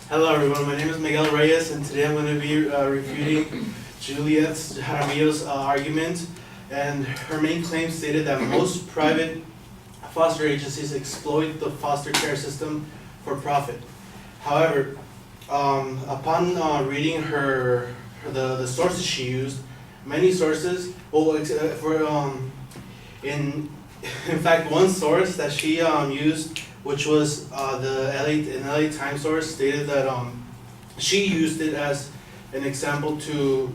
Hello everyone, my name is Miguel Reyes, and today I'm going to be refuting Juliet Jaramillo's argument. And her main claim stated that most private foster agencies exploit the foster care system for profit. However, upon reading the sources she used, many sources, in fact, one source that she used, which was an LA Times source, stated that she used it as an example to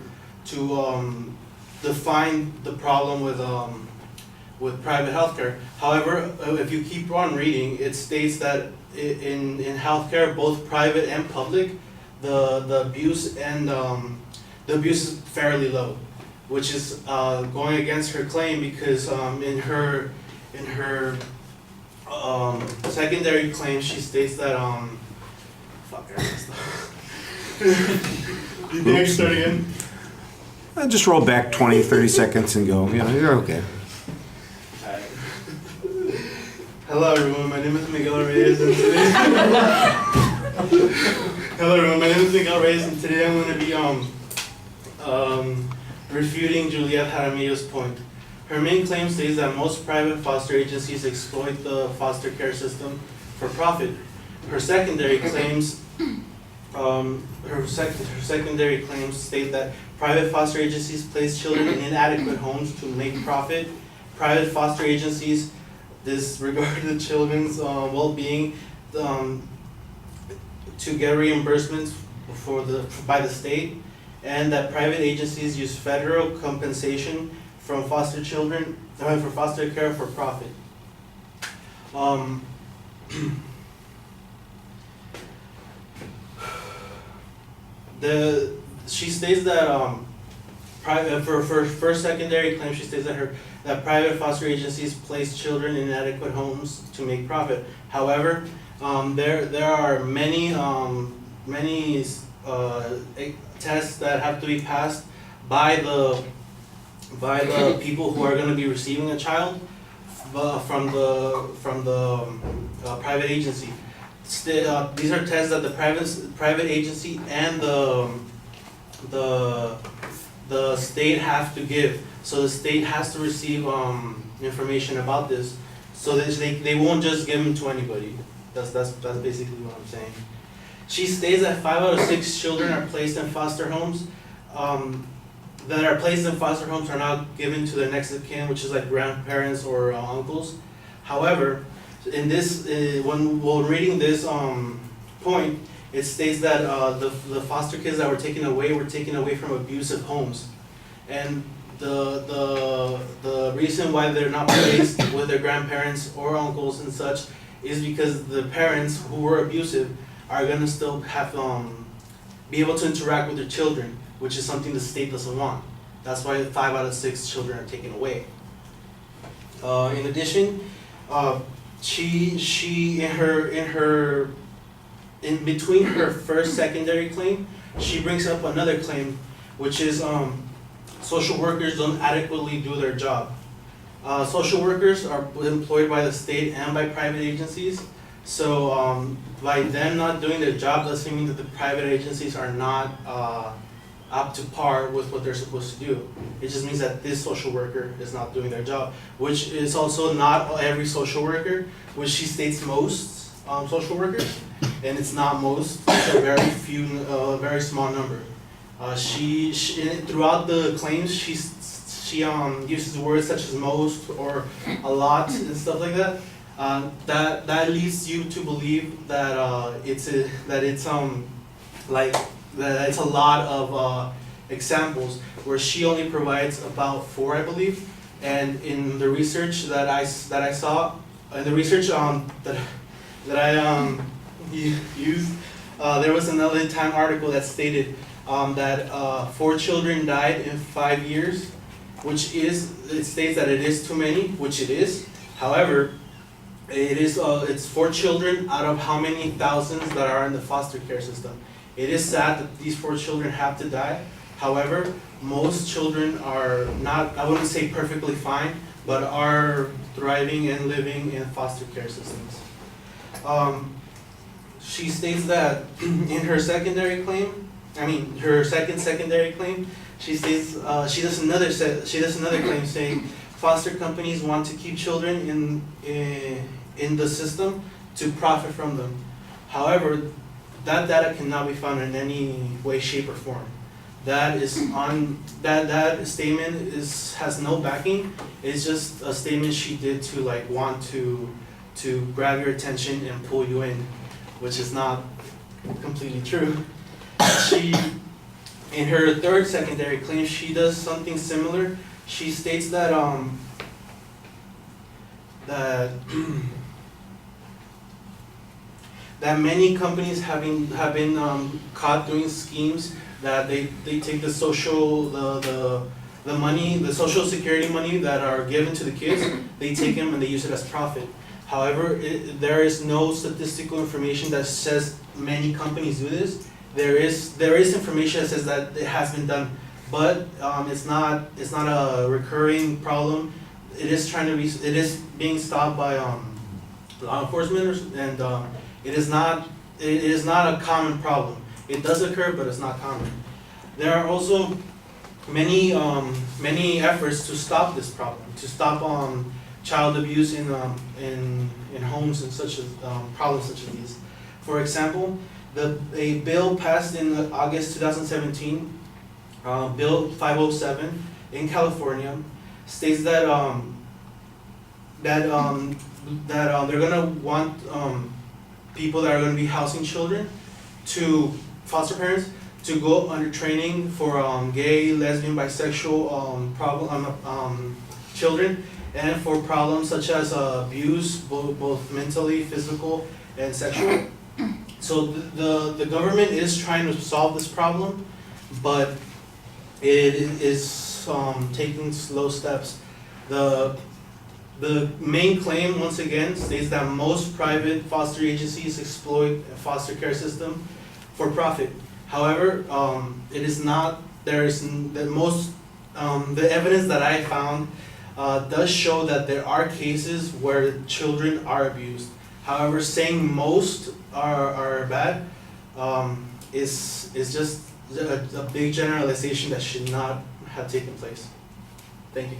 define the problem with private healthcare. However, if you keep on reading, it states that in healthcare, both private and public, the abuse is fairly low, which is going against her claim, because in her secondary claim she states that do you think I can start again? Just roll back 20, 30 seconds and go. Yeah, you're okay. Alright. Hello everyone, my name is Miguel Reyes, and today I'm going to be refuting Juliet Jaramillo's point. Her main claim states that most private foster agencies exploit the foster care system for profit. Her secondary claims state that private foster agencies place children in inadequate homes to make profit. Private foster agencies disregard the children's well-being to get reimbursements by the state, and that private agencies use federal compensation from foster children for foster care for profit. She states that for first secondary claim, she states that private foster agencies place children in inadequate homes to make profit. However, there are many tests that have to be passed by the people who are going to be receiving a child from the private agency. These are tests that the private agency and the state have to give. So the state has to receive information about this, so that they won't just give them to anybody. That's basically what I'm saying. She states that 5 out of 6 children are placed in foster homes. That are placed in foster homes are not given to their next of kin, which is like grandparents or uncles. However, in this, when reading this point, it states that the foster kids that were taken away from abusive homes, and the reason why they're not placed with their grandparents or uncles and such is because the parents who were abusive are going to still have be able to interact with their children, which is something the state doesn't want. That's why 5 out of 6 children are taken away. In addition, she in between her first secondary claim, she brings up another claim, which is social workers don't adequately do their job. Social workers are employed by the state and by private agencies. So by them not doing their job doesn't mean that the private agencies are not up to par with what they're supposed to do. It just means that this social worker is not doing their job, which is also not every social worker, which she states most social workers, and it's not most. It's a very few, very small number. She throughout the claims she uses words such as most or a lot and stuff like that. That leads you to believe that it's a lot of examples, where she only provides about 4, I believe. And in the research that I saw, in the research that I used, there was an LA Times article that stated that 4 children died in 5 years, it states that it is too many, which it is. However, it's 4 children out of how many thousands that are in the foster care system. It is sad that these 4 children have to die. However, most children are not, I wouldn't say perfectly fine, but are thriving and living in foster care systems. She states that in her secondary claim, her secondary claim, she states she does another claim saying foster companies want to keep children in the system to profit from them. However, that data cannot be found in any way, shape, or form. That statement has no backing. It's just a statement she did to want to grab your attention and pull you in, which is not completely true. She, in her third secondary claim, she does something similar. She states that that many companies have been caught doing schemes that they take the money, the social security money that are given to the kids, they take them and they use it as profit. However, there is no statistical information that says many companies do this. There is information that says that it has been done, but it's not a recurring problem. It is being stopped by law enforcement, and it is not a common problem. It does occur, but it's not common. There are also many efforts to stop this problem, to stop child abuse in homes and such as problems such as these. For example, a bill passed in August 2017, Bill 507 in California, states that they're gonna want people that are gonna be housing children to foster parents to go under training for gay, lesbian, bisexual children, and for problems such as abuse, both mentally, physical, and sexual. So the government is trying to solve this problem, but it is taking slow steps. The main claim, once again, states that most private foster agencies exploit a foster care system for profit. However, it is not. The evidence that I found does show that there are cases where children are abused. However, saying most are bad is just a big generalization that should not have taken place. Thank you.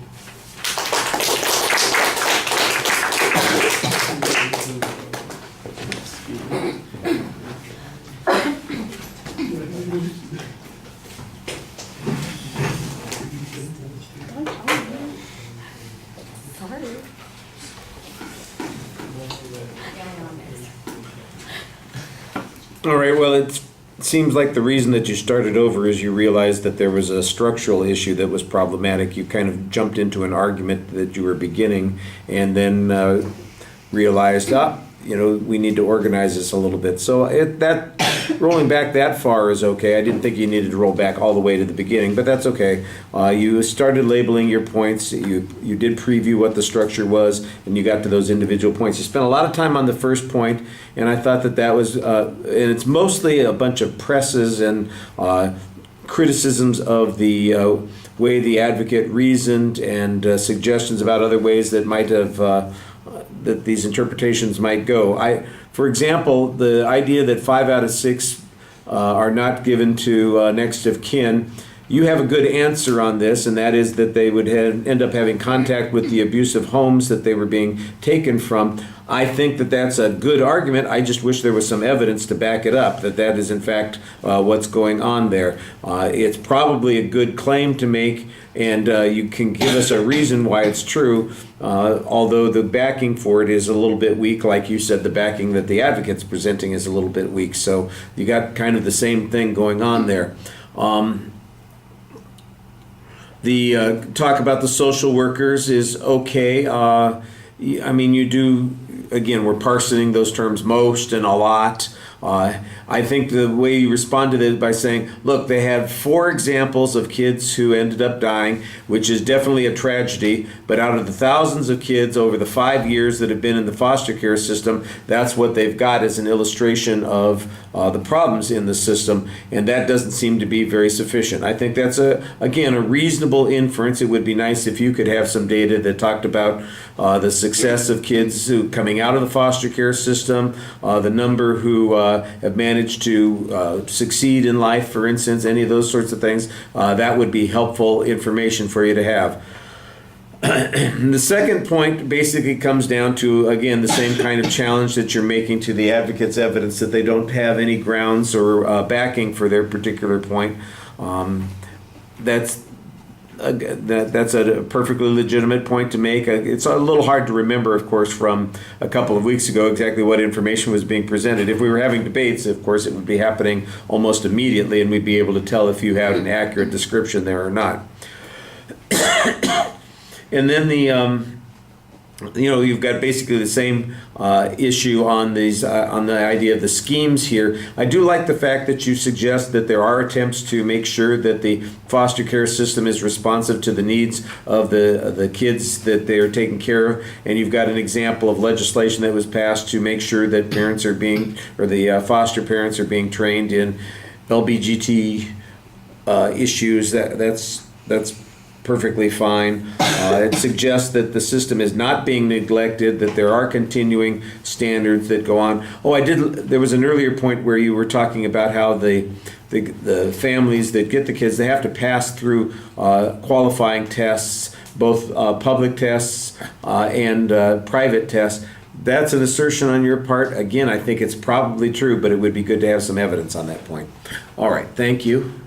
All right, well, it seems like the reason that you started over is you realized that there was a structural issue that was problematic. You kind of jumped into an argument that you were beginning and then realized, we need to organize this a little bit. So rolling back that far is okay. I didn't think you needed to roll back all the way to the beginning, but that's okay. You started labeling your points. You did preview what the structure was, and you got to those individual points. You spent a lot of time on the first point, and I thought that was, and it's mostly a bunch of presses and criticisms of the way the advocate reasoned and suggestions about other ways that might have that these interpretations might go. For example, the idea that 5 out of 6 are not given to next of kin, you have a good answer on this, and that is that they would end up having contact with the abusive homes that they were being taken from. I think that that's a good argument. I just wish there was some evidence to back it up, that is in fact what's going on there. It's probably a good claim to make, and you can give us a reason why it's true, although the backing for it is a little bit weak. Like you said, the backing that the advocate's presenting is a little bit weak. So you got kind of the same thing going on there. The talk about the social workers is okay. You do, again, we're parsing those terms, most and a lot. I think the way you respond to this by saying, look, they had 4 examples of kids who ended up dying, which is definitely a tragedy, but out of the thousands of kids over the 5 years that have been in the foster care system, that's what they've got as an illustration of the problems in the system, and that doesn't seem to be very sufficient. I think that's, again, a reasonable inference. It would be nice if you could have some data that talked about the success of kids who coming out of the foster care system, the number who have managed to succeed in life, for instance, any of those sorts of things. That would be helpful information for you to have. The second point basically comes down to, again, the same kind of challenge that you're making to the advocate's evidence, that they don't have any grounds or backing for their particular point. That's a perfectly legitimate point to make. It's a little hard to remember, of course, from a couple of weeks ago exactly what information was being presented. If we were having debates, of course, it would be happening almost immediately, and we'd be able to tell if you had an accurate description there or not. And then you've got basically the same issue on these on the idea of the schemes here. I do like the fact that you suggest that there are attempts to make sure that the foster care system is responsive to the needs of the kids that they are taking care of, and you've got an example of legislation that was passed to make sure that parents are being, or the foster parents are being trained in LBGT issues. That's perfectly fine. It suggests that the system is not being neglected, that there are continuing standards that go on. There was an earlier point where you were talking about how the families that get the kids, they have to pass through qualifying tests, both public tests and private tests. That's an assertion on your part. Again, I think it's probably true, but it would be good to have some evidence on that point. All right, thank you.